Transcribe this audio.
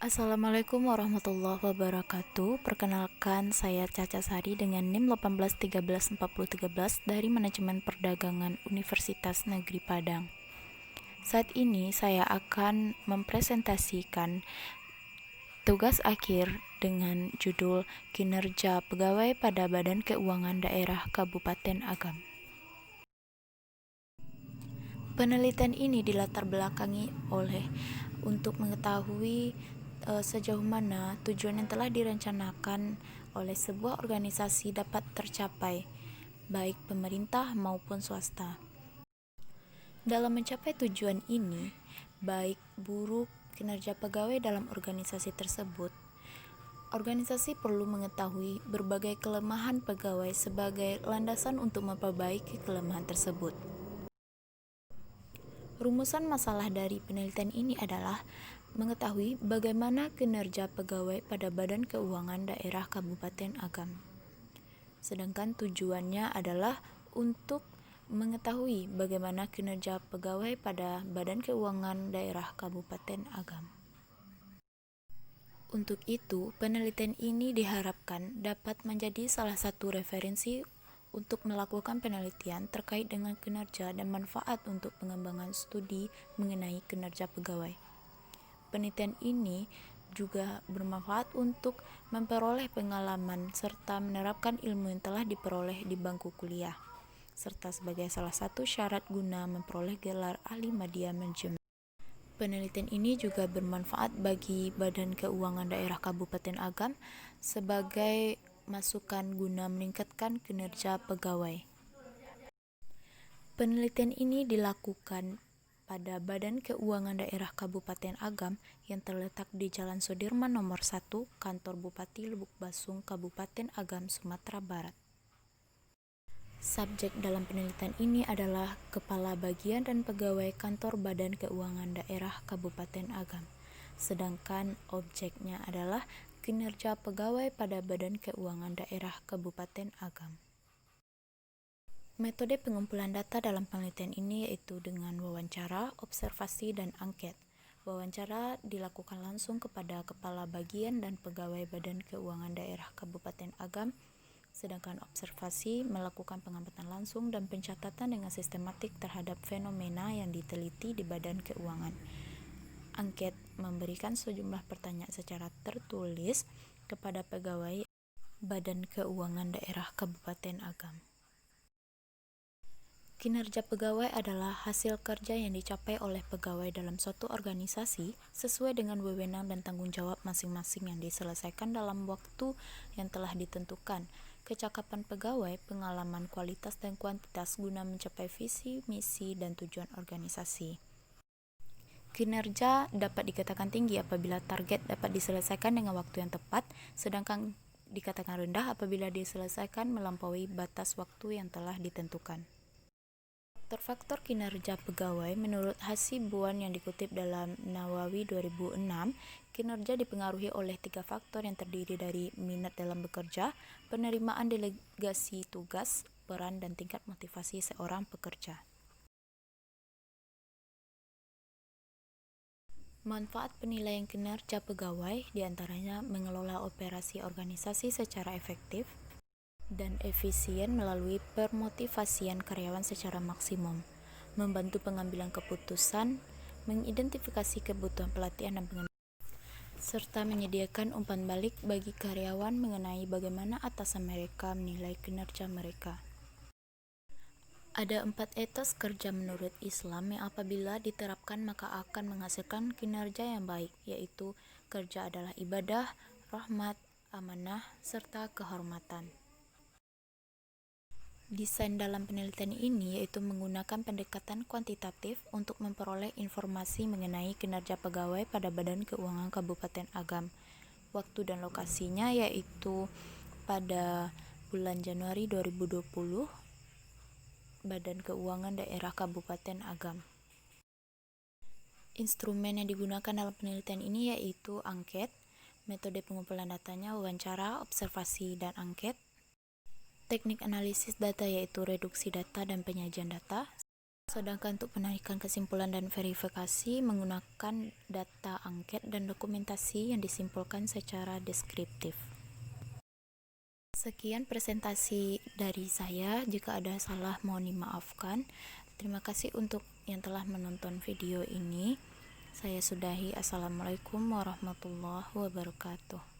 Assalamualaikum warahmatullahi wabarakatuh. Perkenalkan, saya Caca Sari dengan NIM 18134013 dari Manajemen Perdagangan Universitas Negeri Padang. Saat ini saya akan mempresentasikan tugas akhir dengan judul Kinerja Pegawai pada Badan Keuangan Daerah Kabupaten Agam. Penelitian ini dilatar belakangi oleh untuk mengetahui sejauh mana tujuan yang telah direncanakan oleh sebuah organisasi dapat tercapai, baik pemerintah maupun swasta. Dalam mencapai tujuan ini, baik buruk kinerja pegawai dalam organisasi tersebut, organisasi perlu mengetahui berbagai kelemahan pegawai sebagai landasan untuk memperbaiki kelemahan tersebut. Rumusan masalah dari penelitian ini adalah mengetahui bagaimana kinerja pegawai pada Badan Keuangan Daerah Kabupaten Agam. Sedangkan tujuannya adalah untuk mengetahui bagaimana kinerja pegawai pada Badan Keuangan Daerah Kabupaten Agam. Untuk itu, penelitian ini diharapkan dapat menjadi salah satu referensi untuk melakukan penelitian terkait dengan kinerja dan manfaat untuk pengembangan studi mengenai kinerja pegawai. Penelitian ini juga bermanfaat untuk memperoleh pengalaman serta menerapkan ilmu yang telah diperoleh di bangku kuliah, serta sebagai salah satu syarat guna memperoleh gelar ahli media manajemen. Penelitian ini juga bermanfaat bagi Badan Keuangan Daerah Kabupaten Agam sebagai masukan guna meningkatkan kinerja pegawai. Penelitian ini dilakukan pada Badan Keuangan Daerah Kabupaten Agam yang terletak di Jalan Sudirman nomor 1, Kantor Bupati Lubuk Basung, Kabupaten Agam, Sumatera Barat. Subjek dalam penelitian ini adalah Kepala Bagian dan Pegawai Kantor Badan Keuangan Daerah Kabupaten Agam. Sedangkan objeknya adalah kinerja pegawai pada Badan Keuangan Daerah Kabupaten Agam. Metode pengumpulan data dalam penelitian ini yaitu dengan wawancara, observasi, dan angket. Wawancara dilakukan langsung kepada Kepala Bagian dan Pegawai Badan Keuangan Daerah Kabupaten Agam, sedangkan observasi melakukan pengamatan langsung dan pencatatan dengan sistematik terhadap fenomena yang diteliti di Badan Keuangan. Angket memberikan sejumlah pertanyaan secara tertulis kepada pegawai Badan Keuangan Daerah Kabupaten Agam. Kinerja pegawai adalah hasil kerja yang dicapai oleh pegawai dalam suatu organisasi sesuai dengan wewenang dan tanggung jawab masing-masing yang diselesaikan dalam waktu yang telah ditentukan. Kecakapan pegawai, pengalaman, kualitas, dan kuantitas guna mencapai visi, misi, dan tujuan organisasi. Kinerja dapat dikatakan tinggi apabila target dapat diselesaikan dengan waktu yang tepat, sedangkan dikatakan rendah apabila diselesaikan melampaui batas waktu yang telah ditentukan. Faktor-faktor kinerja pegawai menurut Hasibuan yang dikutip dalam Nawawi 2006, kinerja dipengaruhi oleh 3 faktor yang terdiri dari minat dalam bekerja, penerimaan delegasi tugas, peran, dan tingkat motivasi seorang pekerja. Manfaat penilaian kinerja pegawai diantaranya mengelola operasi organisasi secara efektif dan efisien melalui permotivasian karyawan secara maksimum, membantu pengambilan keputusan, mengidentifikasi kebutuhan pelatihan dan pengembangan, serta menyediakan umpan balik bagi karyawan mengenai bagaimana atasan mereka menilai kinerja mereka. Ada 4 etos kerja menurut Islam yang apabila diterapkan maka akan menghasilkan kinerja yang baik, yaitu kerja adalah ibadah, rahmat, amanah, serta kehormatan. Desain dalam penelitian ini yaitu menggunakan pendekatan kuantitatif untuk memperoleh informasi mengenai kinerja pegawai pada Badan Keuangan Kabupaten Agam. Waktu dan lokasinya yaitu pada bulan Januari 2020, Badan Keuangan Daerah Kabupaten Agam. Instrumen yang digunakan dalam penelitian ini yaitu angket, metode pengumpulan datanya wawancara, observasi, dan angket. Teknik analisis data yaitu reduksi data dan penyajian data. Sedangkan untuk penarikan kesimpulan dan verifikasi menggunakan data angket dan dokumentasi yang disimpulkan secara deskriptif. Sekian presentasi dari saya, jika ada salah mohon dimaafkan. Terima kasih untuk yang telah menonton video ini. Saya sudahi. Assalamualaikum warahmatullahi wabarakatuh.